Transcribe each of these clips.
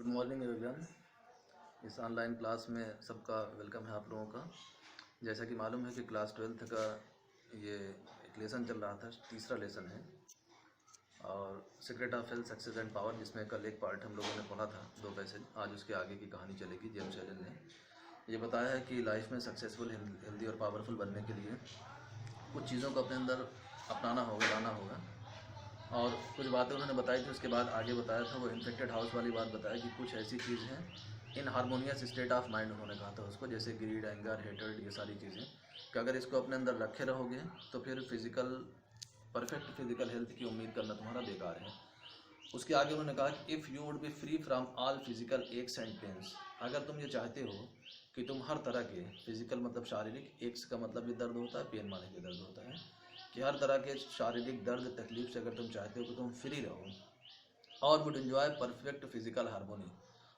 Morning everyone. इस online class में सबका वेलकम है आप लोगों का। जैसा कि मालूम है कि क्लास 12th का ये एक लेसन चल रहा था, तीसरा लेसन है और secret of health success and power, जिसमें कल एक पार्ट हम लोगों ने पढ़ा था, 2 पैसेज। आज उसके आगे की कहानी चलेगी। जेम्स एलन ने ये बताया है कि लाइफ में सक्सेसफुल, हेल्दी और पावरफुल बनने के लिए कुछ चीज़ों को अपने अंदर अपनाना होगा, लाना होगा। और कुछ बातें उन्होंने बताई थी। उसके बाद आगे बताया था वो इन्फेक्टेड हाउस वाली बात बताया कि कुछ ऐसी चीज़ हैं इन हारमोनियस स्टेट ऑफ माइंड, उन्होंने कहा था उसको, जैसे ग्रीड, एंगर, हेटर्ड, ये सारी चीज़ें कि अगर इसको अपने अंदर रखे रहोगे तो फिर परफेक्ट फिजिकल हेल्थ की उम्मीद करना तुम्हारा बेकार है। उसके आगे उन्होंने कहा कि if you would be free from all physical x and pains, अगर तुम ये चाहते हो कि तुम हर तरह के फिजिकल मतलब शारीरिक, एक्स का मतलब भी दर्द होता है, पेन माने के दर्द होता है, कि हर तरह के शारीरिक दर्द तकलीफ से अगर तुम चाहते हो कि तुम फ्री रहो और would enjoy perfect physical harmony,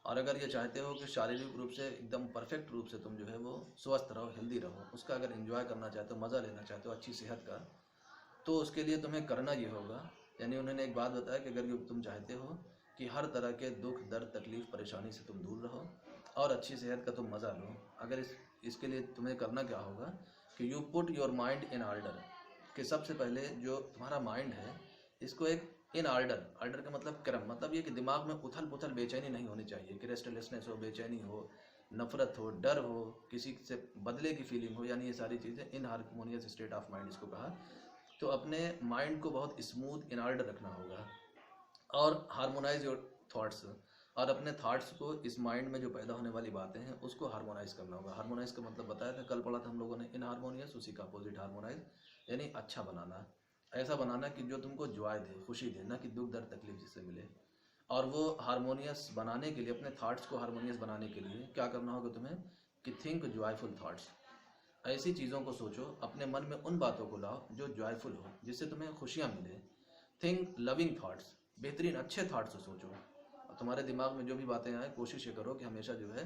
और अगर ये चाहते हो कि शारीरिक रूप से एकदम परफेक्ट रूप से तुम जो है वो स्वस्थ रहो, हेल्दी रहो, उसका अगर एंजॉय करना चाहते हो, मज़ा लेना चाहते हो अच्छी सेहत का, तो उसके लिए तुम्हें करना ये होगा। यानी उन्होंने एक बात बताया कि अगर ये तुम चाहते हो कि हर तरह के दुख, दर्द, तकलीफ, परेशानी से तुम दूर रहो और अच्छी सेहत का तुम मज़ा लो, अगर इसके लिए तुम्हें करना क्या होगा कि you put your mind in order, कि सबसे पहले जो तुम्हारा माइंड है इसको एक इन ऑर्डर, ऑर्डर का मतलब क्रम, मतलब ये कि दिमाग में उथल पुथल, बेचैनी नहीं होनी चाहिए, कि रेस्टलेसनेस हो, बेचैनी हो, नफरत हो, डर हो, किसी से बदले की फीलिंग हो, यानी ये सारी चीज़ें इन हारमोनियस स्टेट ऑफ माइंड इसको कहा। तो अपने माइंड को बहुत स्मूथ इन ऑर्डर रखना होगा और हारमोनाइज योर थॉट्स, और अपने थॉट्स को, इस माइंड में जो पैदा होने वाली बातें हैं उसको हारमोनाइज करना होगा। हारमोनाइज का मतलब बताया था, कल पढ़ा था हम लोगों ने, इन हारमोनियस, उसी का अपोजिट हारमोनाइज, यानी अच्छा बनाना, ऐसा बनाना कि जो तुमको जॉय दे, खुशी दे, ना कि दुख, दर्द, तकलीफ जिससे मिले। और वो हारमोनियस बनाने के लिए, अपने थॉट्स को हारमोनियस बनाने के लिए क्या करना होगा तुम्हें कि थिंक जॉयफुल थॉट्स, ऐसी चीज़ों को सोचो, अपने मन में उन बातों को लाओ जो जॉयफुल हो, जिससे तुम्हें खुशियाँ मिले। थिंक लविंग थॉट्स, बेहतरीन अच्छे थॉट्स सोचो। और तुम्हारे दिमाग में जो भी बातें आए, कोशिश ये करो कि हमेशा जो है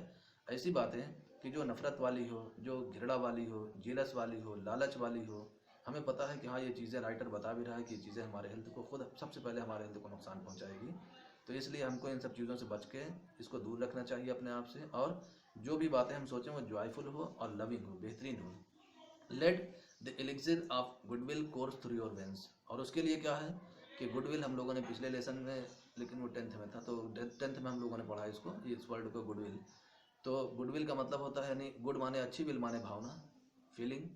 ऐसी बातें कि जो नफ़रत वाली हो, जो घृणा वाली हो, जेलस वाली हो, लालच वाली हो। हमें पता है कि हाँ, ये चीज़ें, राइटर बता भी रहा है कि ये चीज़ें हमारे हेल्थ को, खुद सबसे पहले हमारे हेल्थ को नुकसान पहुँचाएगी। तो इसलिए हमको इन सब चीज़ों से बच के इसको दूर रखना चाहिए अपने आप से, और जो भी बातें हम सोचें वो जॉयफुल हो और लविंग हो, बेहतरीन हो। Let the elixir of goodwill course through your veins, और उसके लिए क्या है कि गुडविल हम लोगों ने पिछले लेसन में, लेकिन वो 10th में था, तो 10th में हम लोगों ने पढ़ा इसको, इस वर्ड को, गुडविल। तो गुडविल का मतलब होता है, यानी गुड माने अच्छी, विल माने भावना, फीलिंग,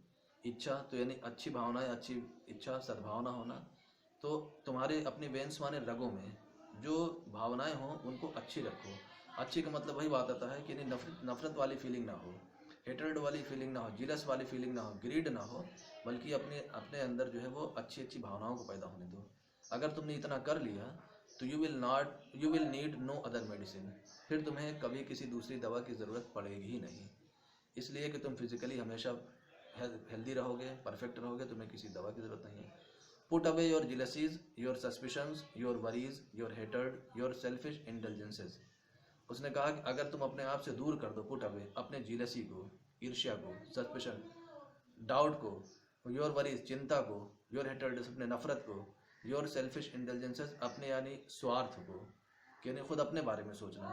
इच्छा, तो यानी अच्छी भावनाएं, अच्छी इच्छा, सद्भावना होना। तो तुम्हारे अपनी वेंस माने रगों में जो भावनाएं हों उनको अच्छी रखो। अच्छी का मतलब वही बात आता है कि नफरत वाली फीलिंग ना हो, हेटर्ड वाली फीलिंग ना हो, जिलस वाली फीलिंग ना हो, ग्रीड ना हो, बल्कि अपने अपने अंदर जो है वो अच्छी अच्छी भावनाओं को पैदा होने दो। अगर तुमने इतना कर लिया तो you will need no other medicine, फिर तुम्हें कभी किसी दूसरी दवा की ज़रूरत पड़ेगी ही नहीं। इसलिए कि तुम फिजिकली हमेशा हेल्दी रहोगे, परफेक्ट रहोगे, तुम्हें किसी दवा की ज़रूरत नहीं है। Put away your jealousies, your suspicions, your worries, your hatred, your selfish intelligences. उसने कहा कि अगर तुम अपने आप से दूर कर दो, पुट अवे, अपने जीलसी को, ईर्ष्या को, सस्पिशन, डाउट को, योर वरीज, चिंता को, योर हेटर्ड, अपने नफरत को, योर सेल्फिश इंटेलिजेंसेस, अपने यानी स्वार्थ को, यानी खुद अपने बारे में सोचना।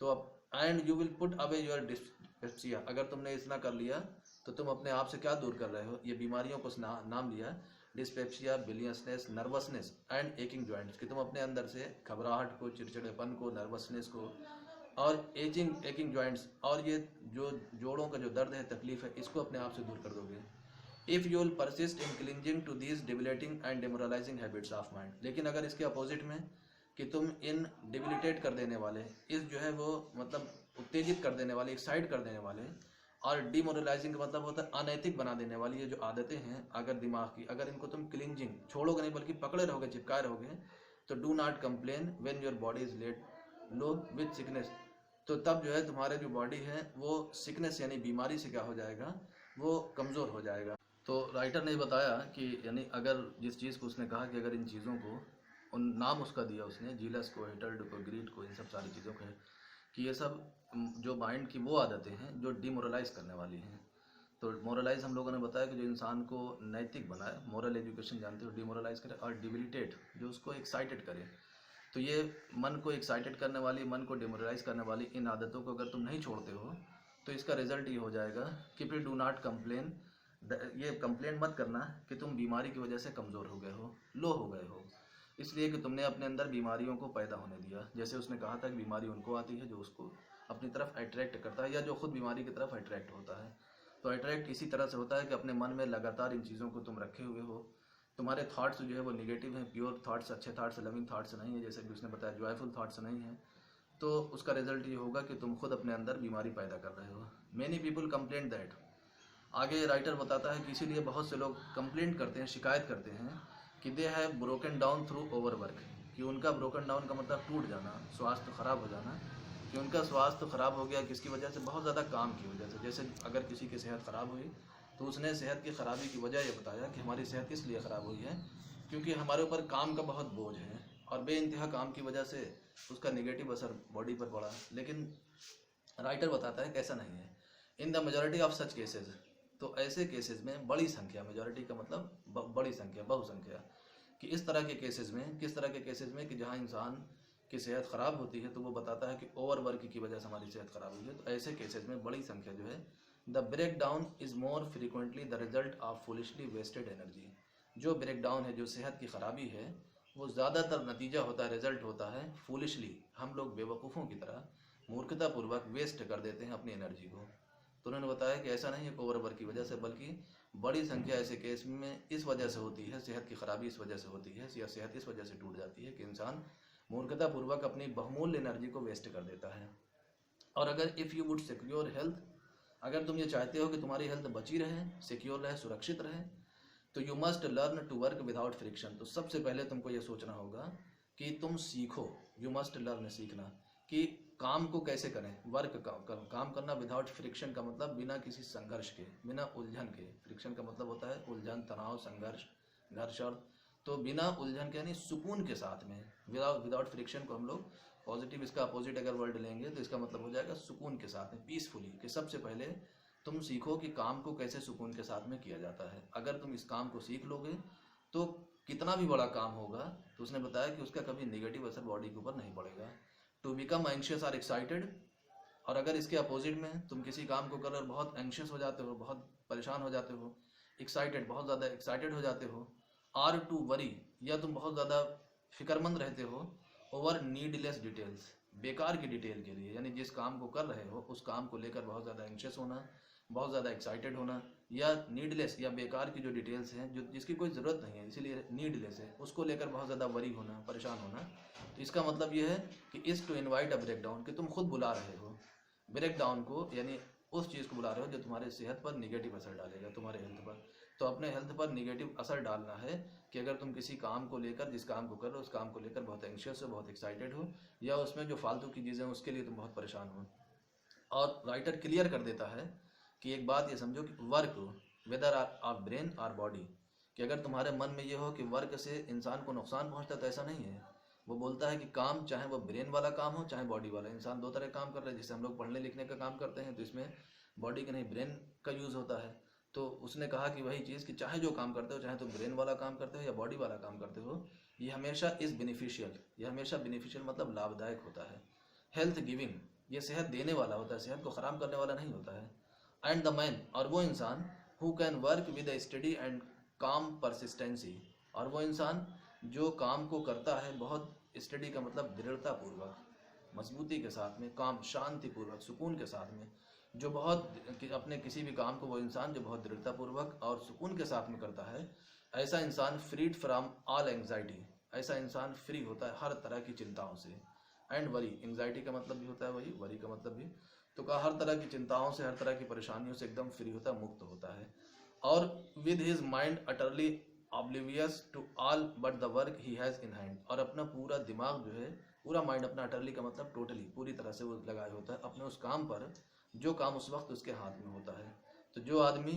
तो अब and you will put away your dyspepsia, अगर तुमने इतना कर लिया तो तुम अपने आप से क्या दूर कर रहे हो, ये बीमारियों को नाम लिया, dyspepsia, biliousness, nervousness and aching joints, कि तुम अपने अंदर से घबराहट को, चिड़चिड़ेपन को, नर्वसनेस को और एकिंग जॉइंट्स, और ये जो जोड़ों का जो दर्द है, तकलीफ है, इसको अपने आप से दूर कर दोगे। If you will persist in clinging to these debilitating and demoralising habits of mind, लेकिन अगर इसके अपोजिट में कि तुम इन डिबिलिटेट कर देने वाले, इस जो है वो मतलब उत्तेजित कर देने वाले, एक्साइट कर देने वाले, और डिमोरलाइजिंग का मतलब होता है अनैतिक बना देने वाली, ये जो आदतें हैं अगर दिमाग की, अगर इनको तुम क्लिंजिंग छोड़ोगे नहीं बल्कि पकड़े रहोगे, चिपकाए रहोगे, तो do not complain when your body is laid low with sickness, तो तब जो है तुम्हारे जो बॉडी है वो सिकनेस यानी बीमारी से क्या हो जाएगा, वो कमज़ोर हो जाएगा। तो राइटर ने बताया कि यानी अगर जिस चीज़ को उसने कहा कि अगर इन चीज़ों को, उन नाम उसका दिया उसने, जीलस को, हेटर्ड को, ग्रीड को, इन सब सारी चीज़ों को, कि ये सब जो माइंड की वो आदतें हैं जो डिमोरलाइज करने वाली हैं। तो मोरलाइज हम लोगों ने बताया कि जो इंसान को नैतिक बनाए, मोरल एजुकेशन जानते हो, डिमोरलाइज करे, और डिबिलिटेट जो उसको एक्साइटेड करे, तो ये मन को एक्साइटेड करने वाली, मन को डिमोरलाइज करने वाली इन आदतों को अगर तुम नहीं छोड़ते हो तो इसका रिजल्ट ये हो जाएगा कि फिर डू नॉट कंप्लेन, ये कंप्लेन मत करना कि तुम बीमारी की वजह से कमज़ोर हो गए हो, लो हो गए हो, इसलिए कि तुमने अपने अंदर बीमारियों को पैदा होने दिया। जैसे उसने कहा था कि बीमारी उनको आती है जो उसको अपनी तरफ अट्रैक्ट करता है या जो खुद बीमारी की तरफ अट्रैक्ट होता है। तो अट्रैक्ट इसी तरह से होता है कि अपने मन में लगातार इन चीज़ों को तुम रखे हुए हो, तुम्हारे थॉट्स जो है वो नेगेटिव हैं, प्योर थॉट्स, अच्छे थॉट्स, लविंग थॉट्स नहीं है, जैसे कि उसने बताया जॉयफुल थॉट्स नहीं हैं। तो उसका रिजल्ट ये होगा कि तुम खुद अपने अंदर बीमारी पैदा कर रहे हो। मैनी पीपल कंप्लेंट दैट, आगे राइटर बताता है कि इसीलिए बहुत से लोग कंप्लेंट करते हैं, शिकायत करते हैं कि they have broken down through overwork, कि उनका ब्रोकन डाउन का मतलब टूट जाना, स्वास्थ्य खराब हो जाना, कि उनका स्वास्थ्य खराब हो गया किसकी वजह से, बहुत ज़्यादा काम की वजह से। जैसे अगर किसी की सेहत ख़राब हुई तो उसने सेहत की ख़राबी की वजह ये बताया कि हमारी सेहत इसलिए ख़राब हुई है क्योंकि हमारे ऊपर काम का बहुत बोझ है और बेइंतहा काम की वजह से उसका नेगेटिव असर बॉडी पर पड़ा। लेकिन राइटर बताता है कि ऐसा नहीं है। In the majority of such cases, तो ऐसे केसेस में बड़ी संख्या, मेजॉरिटी का मतलब बड़ी संख्या, बहुसंख्या, कि इस तरह के केसेस में, किस तरह के केसेस में कि जहाँ इंसान की सेहत ख़राब होती है तो वो बताता है कि ओवरवर्क की वजह से हमारी सेहत ख़राब हुई है। तो ऐसे केसेस में बड़ी संख्या जो है, the break down is more frequently the result of foolishly wasted energy, जो ब्रेक डाउन है, जो सेहत की ख़राबी है, वो ज़्यादातर नतीजा होता है, रिजल्ट होता है फुलिशली, हम लोग बेवकूफ़ों की तरह मूर्खतापूर्वक वेस्ट कर देते हैं अपनी एनर्जी को। तो उन्होंने बताया कि ऐसा नहीं है ओवरवर्क की वजह से, बल्कि बड़ी संख्या ऐसे केस में इस वजह से होती है, सेहत की खराबी इस वजह से होती है या सेहत इस वजह से टूट जाती है कि इंसान मूर्खतापूर्वक अपनी बहुमूल्य एनर्जी को वेस्ट कर देता है। और अगर if you would secure health, अगर तुम ये चाहते हो कि तुम्हारी हेल्थ बची रहे, सिक्योर रहे, सुरक्षित रहे, तो you must learn to work without friction. तो सबसे पहले तुमको ये सोचना होगा कि तुम सीखो, यू मस्ट लर्न, सीखना कि काम को कैसे करें, वर्क काम करना विदाउट फ्रिक्शन का मतलब बिना किसी संघर्ष के, बिना उलझन के। फ्रिक्शन का मतलब होता है उलझन, तनाव, संघर्ष, घर्षण। तो बिना उलझन के यानी सुकून के साथ में, विदाउट फ्रिक्शन को हम लोग पॉजिटिव, इसका अपोजिट अगर वर्ड लेंगे तो इसका मतलब हो जाएगा सुकून के साथ में, पीसफुली। कि सबसे पहले तुम सीखो कि काम को कैसे सुकून के साथ में किया जाता है। अगर तुम इस काम को सीख लोगे तो कितना भी बड़ा काम होगा, तो उसने बताया कि उसका कभी नेगेटिव असर बॉडी के ऊपर नहीं पड़ेगा। टू बिकम एंशियस और एक्साइटेड, और अगर इसके अपोजिट में तुम किसी काम को कर बहुत एंशियस हो जाते हो, बहुत परेशान हो जाते हो, एक्साइटेड, बहुत ज़्यादा एक्साइटेड हो जाते हो, आर टू वरी, या तुम बहुत ज़्यादा फिक्रमंद रहते हो ओवर नीडलेस डिटेल्स, बेकार की डिटेल के लिए, यानी जिस काम को कर रहे हो उस काम को लेकर बहुत ज़्यादा एंशियस होना, बहुत ज़्यादा एक्साइटेड होना, या नीडलेस या बेकार की जो डिटेल्स हैं जो जिसकी कोई ज़रूरत नहीं है इसीलिए नीडलेस है, उसको लेकर बहुत ज़्यादा वरी होना, परेशान होना। तो इसका मतलब ये है कि is to invite a break down, कि तुम खुद बुला रहे हो ब्रेक डाउन को, यानी उस चीज़ को बुला रहे हो जो तुम्हारे सेहत पर निगेटिव असर डालेगा, तुम्हारे हेल्थ पर। तो अपने हेल्थ पर निगेटिव असर डालना है कि अगर तुम किसी काम को लेकर, जिस काम को कर रहे हो उस काम को लेकर बहुत एंशियस हो, बहुत एक्साइटेड हो, या उसमें जो फालतू की चीज़ें उसके लिए तुम बहुत परेशान हो। और राइटर क्लियर कर देता है कि एक बात ये समझो कि work whether or brain or body, कि अगर तुम्हारे मन में ये हो कि वर्क से इंसान को नुकसान पहुंचता है तो ऐसा नहीं है। वो बोलता है कि काम चाहे वो ब्रेन वाला काम हो चाहे बॉडी वाला, इंसान दो तरह काम कर रहे हैं। जैसे हम लोग पढ़ने लिखने का काम करते हैं तो इसमें बॉडी का नहीं ब्रेन का यूज़ होता है। तो उसने कहा कि वही चीज़ कि चाहे जो काम करते हो, चाहे तुम ब्रेन वाला काम करते हो या बॉडी वाला काम करते हो, ये हमेशा इज़ बेनिफिशियल, ये हमेशा बेनिफिशियल मतलब लाभदायक होता है। हेल्थ गिविंग, ये सेहत देने वाला होता है, सेहत को ख़राब करने वाला नहीं होता है। एंड द मैन, और वो इंसान who can work with a study and काम परसिस्टेंसी, और वो इंसान जो काम को करता है बहुत स्टडी का मतलब दृढ़तापूर्वक, मजबूती के साथ में, काम शांतिपूर्वक, सुकून के साथ में, जो बहुत अपने किसी भी काम को वो इंसान जो बहुत दृढ़तापूर्वक और सुकून के साथ में करता है, ऐसा इंसान फ्रीड फ्रॉम ऑल एंग्जाइटी, ऐसा इंसान फ्री होता है हर तरह की चिंताओं से। एंड वरी, एंग्जाइटी का मतलब भी होता है वही, वरी का मतलब भी, तो कहा हर तरह की चिंताओं से, हर तरह की परेशानियों से एकदम फ्री होता है, मुक्त होता है। और with his mind utterly oblivious to all but the work he has in hand, और अपना पूरा दिमाग जो है, पूरा माइंड अपना, अटरली का मतलब टोटली, पूरी तरह से वो लगाए होता है अपने उस काम पर जो काम उस वक्त उसके हाथ में होता है। तो जो आदमी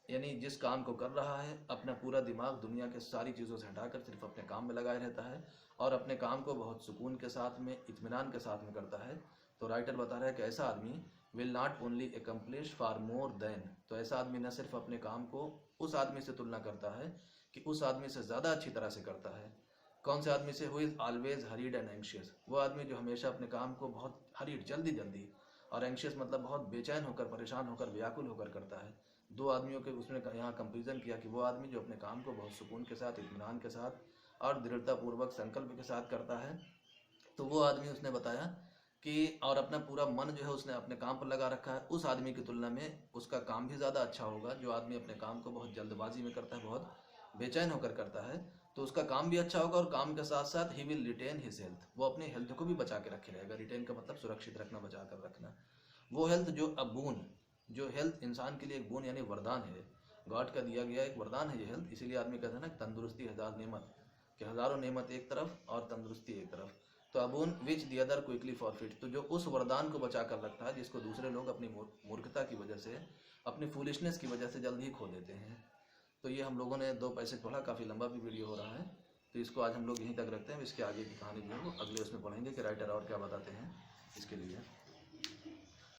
यानी जिस काम को कर रहा है अपना पूरा दिमाग दुनिया के सारी चीज़ों से हटाकर सिर्फ अपने काम में लगाए रहता है और अपने काम को बहुत सुकून के साथ में, इत्मीनान के साथ में करता है, तो राइटर बता रहा है कि ऐसा आदमी will not only accomplish far more than, तो ऐसा आदमी न सिर्फ अपने काम को उस आदमी से तुलना करता है कि उस आदमी से ज़्यादा अच्छी तरह से करता है, कौन से आदमी से? Who is always hurried and anxious, वो आदमी जो हमेशा अपने काम को बहुत हरीड, जल्दी जल्दी, और एंशियस मतलब बहुत बेचैन होकर, परेशान होकर, व्याकुल होकर करता है। दो आदमियों के उसने यहाँ कंपेरिजन किया कि वो आदमी जो अपने काम को बहुत सुकून के साथ, इत्मीनान के साथ और दृढ़तापूर्वक संकल्प के साथ करता है, तो वो आदमी उसने बताया कि और अपना पूरा मन जो है उसने अपने काम पर लगा रखा है, उस आदमी की तुलना में उसका काम भी ज़्यादा अच्छा होगा। जो आदमी अपने काम को बहुत जल्दबाजी में करता है, बहुत बेचैन होकर करता है, तो उसका काम भी अच्छा होगा, और काम के साथ साथ ही विल रिटेन हिज हेल्थ, वो अपनी हेल्थ को भी बचा के रखे रहेगा। रिटेन का मतलब सुरक्षित रखना, बचा कर रखना। वो हेल्थ जो अबून, जो हेल्थ इंसान के लिए एक बोन यानी वरदान है, गॉड का दिया गया एक वरदान है ये हेल्थ। इसीलिए आदमी कहते हैं ना तंदुरुस्ती हजार नेमत, कि हज़ारों नेमत एक तरफ और तंदुरुस्ती एक तरफ। तो अबून विच दी अदर क्विकली फॉरफिट, तो जो उस वरदान को बचा कर रखता है जिसको दूसरे लोग अपनी मूर्खता की वजह से, अपनी फूलिशनेस की वजह से जल्द ही खो देते हैं। तो ये हम लोगों ने 2 पैसे पढ़ा, काफ़ी लंबा भी वीडियो हो रहा है, तो इसको आज हम लोग यहीं तक रखते हैं। इसके आगे की कहानी जो है वो अगले उसमें पढ़ेंगे कि राइटर और क्या बताते हैं इसके लिए।